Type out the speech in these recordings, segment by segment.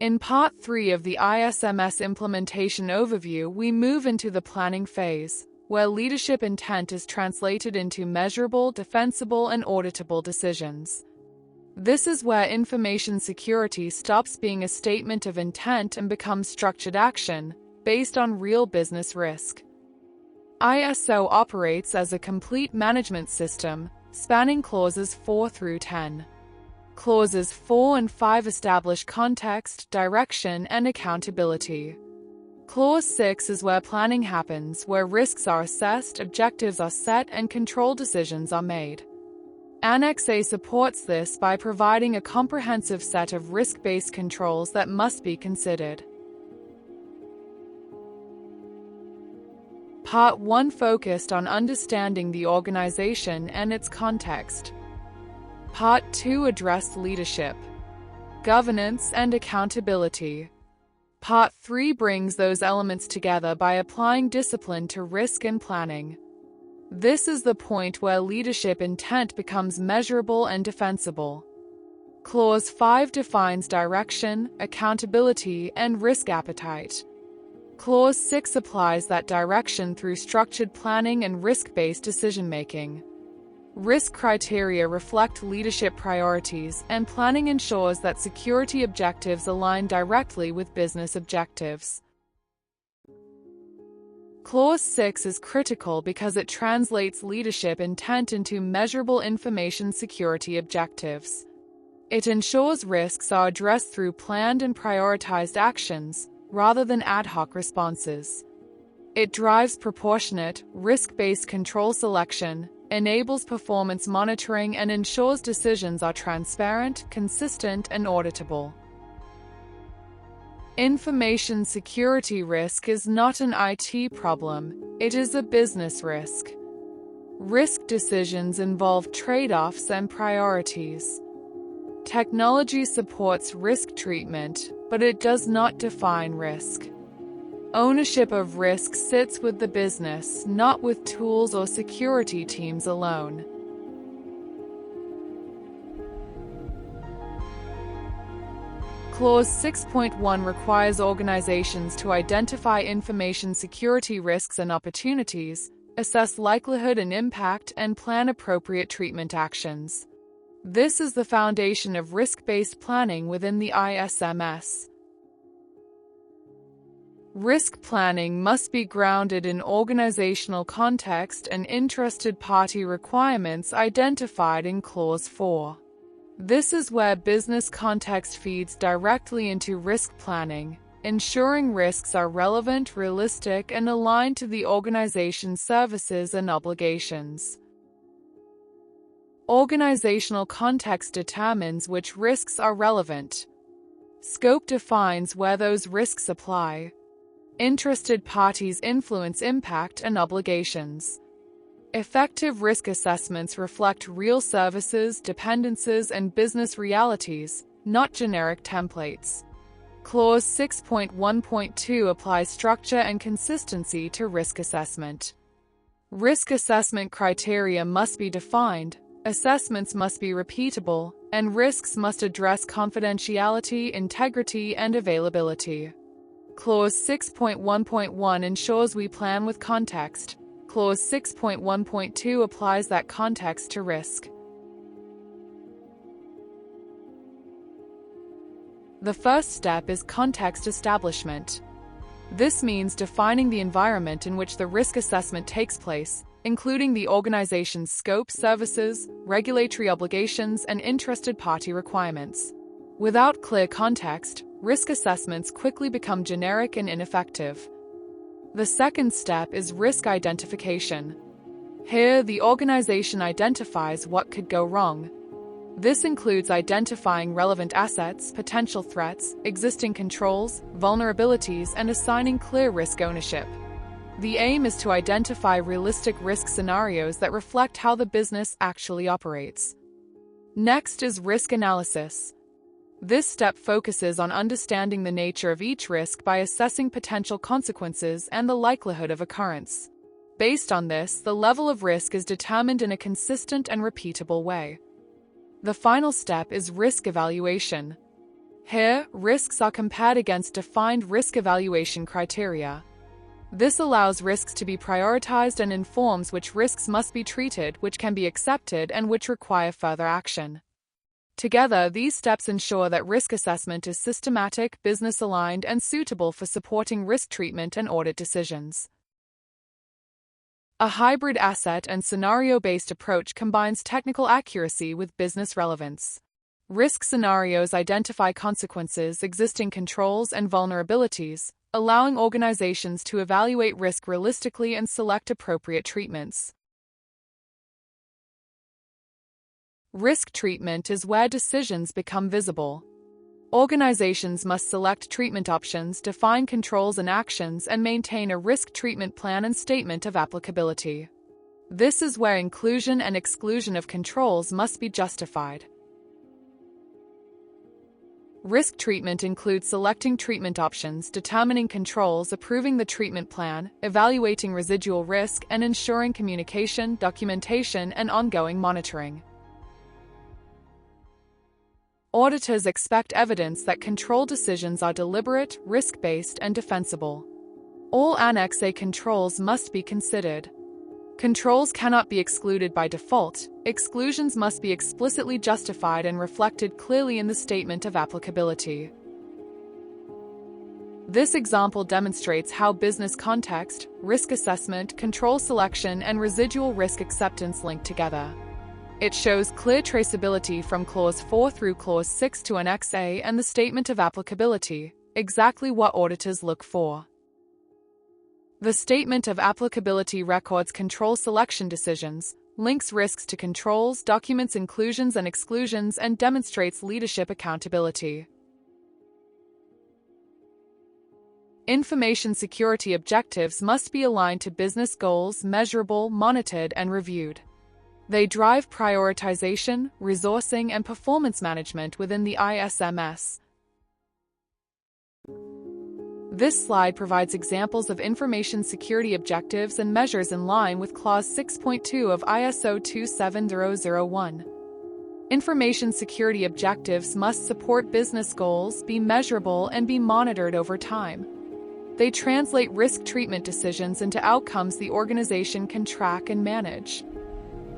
In Part 3 of the ISMS implementation overview, we move into the planning phase, where leadership intent is translated into measurable, defensible, and auditable decisions. This is where information security stops being a statement of intent and becomes structured action, based on real business risk. ISO operates as a complete management system, spanning clauses 4 through 10. Clauses 4 and 5 establish context, direction, and accountability. Clause 6 is where planning happens, where risks are assessed, objectives are set, and control decisions are made. Annex A supports this by providing a comprehensive set of risk-based controls that must be considered. Part 1 focused on understanding the organization and its context. Part 2 addressed leadership, governance, and accountability. Part 3 brings those elements together by applying discipline to risk and planning. This is the point where leadership intent becomes measurable and defensible. Clause 5 defines direction, accountability, and risk appetite. Clause 6 applies that direction through structured planning and risk-based decision-making. Risk criteria reflect leadership priorities, and planning ensures that security objectives align directly with business objectives. Clause 6 is critical because it translates leadership intent into measurable information security objectives. It ensures risks are addressed through planned and prioritized actions, rather than ad hoc responses. It drives proportionate, risk-based control selection, enables performance monitoring, and ensures decisions are transparent, consistent, and auditable. Information security risk is not an IT problem, it is a business risk. Risk decisions involve trade-offs and priorities. Technology supports risk treatment, but it does not define risk. Ownership of risk sits with the business, not with tools or security teams alone. Clause 6.1 requires organizations to identify information security risks and opportunities, assess likelihood and impact, and plan appropriate treatment actions. This is the foundation of risk-based planning within the ISMS. Risk planning must be grounded in organizational context and interested party requirements identified in Clause 4. This is where business context feeds directly into risk planning, ensuring risks are relevant, realistic, and aligned to the organization's services and obligations. Organizational context determines which risks are relevant. Scope defines where those risks apply. Interested parties influence impact and obligations. Effective risk assessments reflect real services, dependencies, and business realities, not generic templates. Clause 6.1.2 applies structure and consistency to risk assessment. Risk assessment criteria must be defined, assessments must be repeatable, and risks must address confidentiality, integrity, and availability. Clause 6.1.1 ensures we plan with context. Clause 6.1.2 applies that context to risk. The first step is context establishment. This means defining the environment in which the risk assessment takes place, including the organization's scope, services, regulatory obligations, and interested party requirements. Without clear context, risk assessments quickly become generic and ineffective. The second step is risk identification. Here, the organization identifies what could go wrong. This includes identifying relevant assets, potential threats, existing controls, vulnerabilities, and assigning clear risk ownership. The aim is to identify realistic risk scenarios that reflect how the business actually operates. Next is risk analysis. This step focuses on understanding the nature of each risk by assessing potential consequences and the likelihood of occurrence. Based on this, the level of risk is determined in a consistent and repeatable way. The final step is risk evaluation. Here, risks are compared against defined risk evaluation criteria. This allows risks to be prioritized and informs which risks must be treated, which can be accepted, and which require further action. Together, these steps ensure that risk assessment is systematic, business-aligned, and suitable for supporting risk treatment and audit decisions. A hybrid asset and scenario-based approach combines technical accuracy with business relevance. Risk scenarios identify consequences, existing controls, and vulnerabilities, allowing organizations to evaluate risk realistically and select appropriate treatments. Risk treatment is where decisions become visible. Organizations must select treatment options, define controls and actions, and maintain a risk treatment plan and statement of applicability. This is where inclusion and exclusion of controls must be justified. Risk treatment includes selecting treatment options, determining controls, approving the treatment plan, evaluating residual risk, and ensuring communication, documentation, and ongoing monitoring. Auditors expect evidence that control decisions are deliberate, risk-based, and defensible. All Annex A controls must be considered. Controls cannot be excluded by default. Exclusions must be explicitly justified and reflected clearly in the statement of applicability. This example demonstrates how business context, risk assessment, control selection, and residual risk acceptance link together. It shows clear traceability from Clause 4 through Clause 6 to Annex A and the statement of applicability, exactly what auditors look for. The statement of applicability records control selection decisions, links risks to controls, documents inclusions and exclusions, and demonstrates leadership accountability. Information security objectives must be aligned to business goals, measurable, monitored, and reviewed. They drive prioritization, resourcing, and performance management within the ISMS. This slide provides examples of information security objectives and measures in line with Clause 6.2 of ISO 27001. Information security objectives must support business goals, be measurable, and be monitored over time. They translate risk treatment decisions into outcomes the organization can track and manage.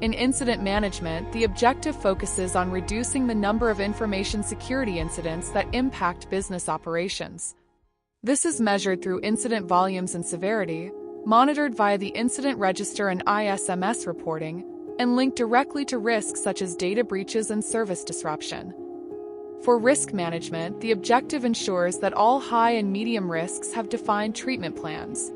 In incident management, the objective focuses on reducing the number of information security incidents that impact business operations. This is measured through incident volumes and severity, monitored via the incident register and ISMS reporting, and linked directly to risks such as data breaches and service disruption. For risk management, the objective ensures that all high and medium risks have defined treatment plans.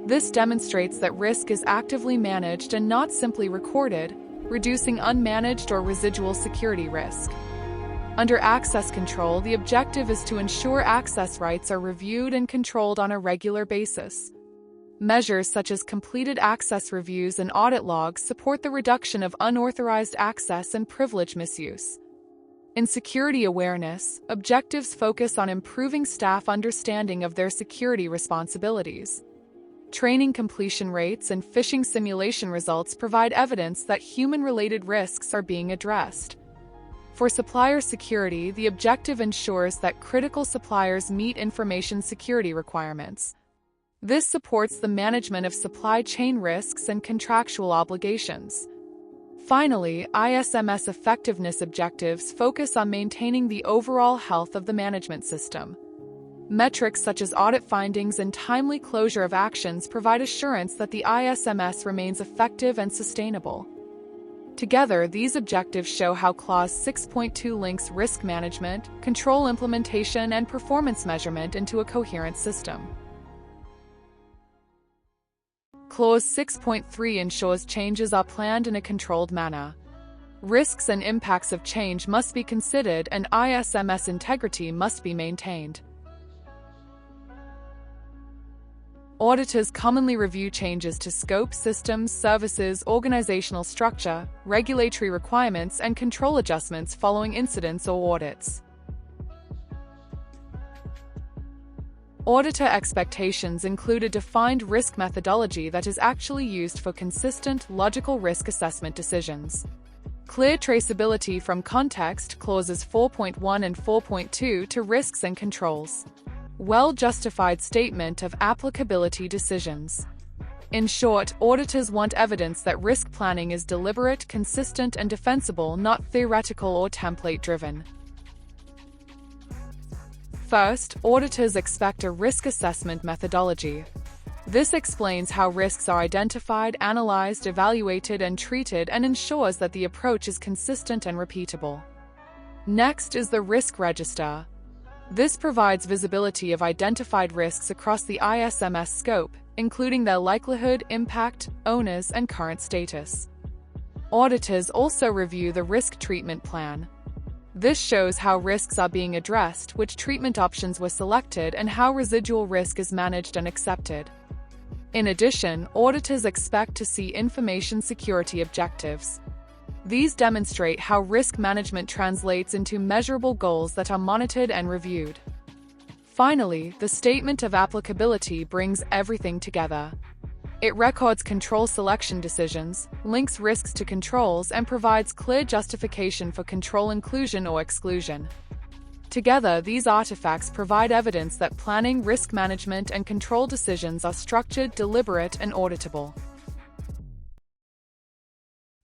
This demonstrates that risk is actively managed and not simply recorded, reducing unmanaged or residual security risk. Under access control, the objective is to ensure access rights are reviewed and controlled on a regular basis. Measures such as completed access reviews and audit logs support the reduction of unauthorized access and privilege misuse. In security awareness, objectives focus on improving staff understanding of their security responsibilities. Training completion rates and phishing simulation results provide evidence that human-related risks are being addressed. For supplier security, the objective ensures that critical suppliers meet information security requirements. This supports the management of supply chain risks and contractual obligations. Finally, ISMS effectiveness objectives focus on maintaining the overall health of the management system. Metrics such as audit findings and timely closure of actions provide assurance that the ISMS remains effective and sustainable. Together, these objectives show how Clause 6.2 links risk management, control implementation, and performance measurement into a coherent system. Clause 6.3 ensures changes are planned in a controlled manner. Risks and impacts of change must be considered and ISMS integrity must be maintained. Auditors commonly review changes to scope, systems, services, organizational structure, regulatory requirements, and control adjustments following incidents or audits. Auditor expectations include a defined risk methodology that is actually used for consistent, logical risk assessment decisions. Clear traceability from context, clauses 4.1 and 4.2 to risks and controls. Well-justified statement of applicability decisions. In short, auditors want evidence that risk planning is deliberate, consistent, and defensible, not theoretical or template-driven. First, auditors expect a risk assessment methodology. This explains how risks are identified, analyzed, evaluated, and treated, and ensures that the approach is consistent and repeatable. Next is the risk register. This provides visibility of identified risks across the ISMS scope, including their likelihood, impact, owners, and current status. Auditors also review the risk treatment plan. This shows how risks are being addressed, which treatment options were selected, and how residual risk is managed and accepted. In addition, auditors expect to see information security objectives. These demonstrate how risk management translates into measurable goals that are monitored and reviewed. Finally, the statement of applicability brings everything together. It records control selection decisions, links risks to controls, and provides clear justification for control inclusion or exclusion. Together, these artifacts provide evidence that planning, risk management, and control decisions are structured, deliberate, and auditable.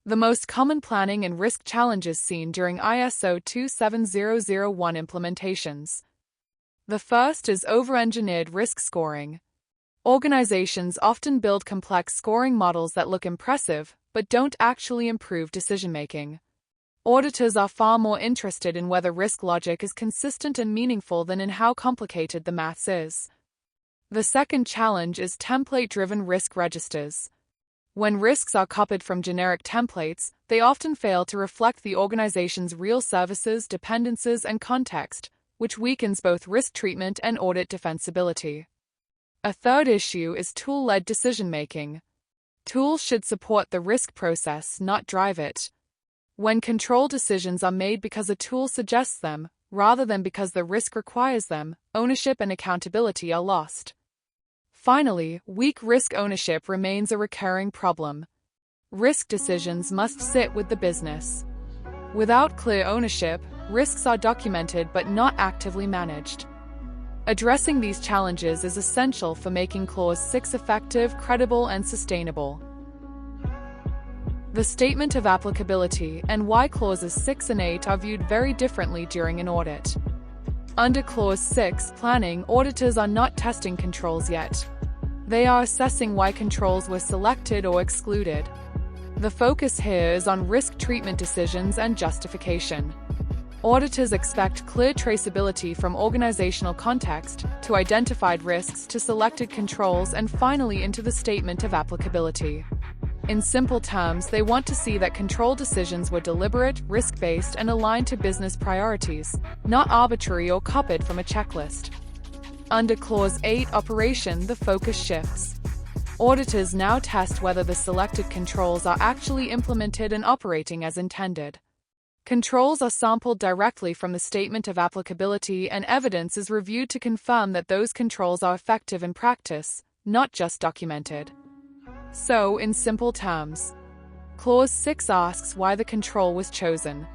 The most common planning and risk challenges seen during ISO 27001 implementations. The first is over-engineered risk scoring. Organizations often build complex scoring models that look impressive, but don't actually improve decision-making. Auditors are far more interested in whether risk logic is consistent and meaningful than in how complicated the maths is. The second challenge is template-driven risk registers. When risks are copied from generic templates, they often fail to reflect the organization's real services, dependencies, and context, which weakens both risk treatment and audit defensibility. A third issue is tool-led decision-making. Tools should support the risk process, not drive it. When control decisions are made because a tool suggests them, rather than because the risk requires them, ownership and accountability are lost. Finally, weak risk ownership remains a recurring problem. Risk decisions must sit with the business. Without clear ownership, risks are documented but not actively managed. Addressing these challenges is essential for making Clause 6 effective, credible, and sustainable. The statement of applicability and why Clauses 6 and 8 are viewed very differently during an audit. Under Clause 6, planning, auditors are not testing controls yet. They are assessing why controls were selected or excluded. The focus here is on risk treatment decisions and justification. Auditors expect clear traceability from organizational context, to identified risks, to selected controls, and finally into the statement of applicability. In simple terms, they want to see that control decisions were deliberate, risk-based, and aligned to business priorities, not arbitrary or copied from a checklist. Under Clause 8 operation, the focus shifts. Auditors now test whether the selected controls are actually implemented and operating as intended. Controls are sampled directly from the statement of applicability, and evidence is reviewed to confirm that those controls are effective in practice, not just documented. So, in simple terms, Clause 6 asks why the control was chosen.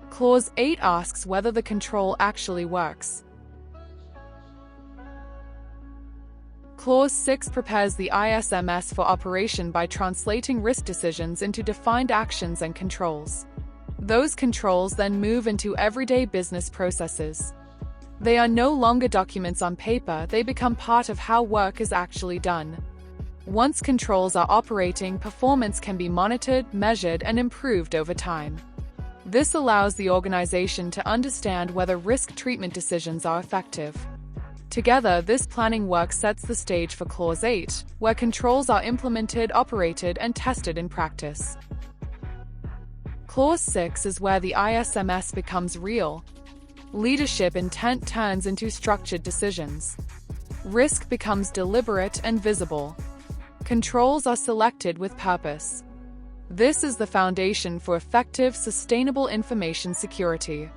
Clause 8 asks whether the control actually works. Clause 6 prepares the ISMS for operation by translating risk decisions into defined actions and controls. Those controls then move into everyday business processes. They are no longer documents on paper, they become part of how work is actually done. Once controls are operating, performance can be monitored, measured, and improved over time. This allows the organization to understand whether risk treatment decisions are effective. Together, this planning work sets the stage for Clause 8, where controls are implemented, operated, and tested in practice. Clause 6 is where the ISMS becomes real. Leadership intent turns into structured decisions. Risk becomes deliberate and visible. Controls are selected with purpose. This is the foundation for effective, sustainable information security.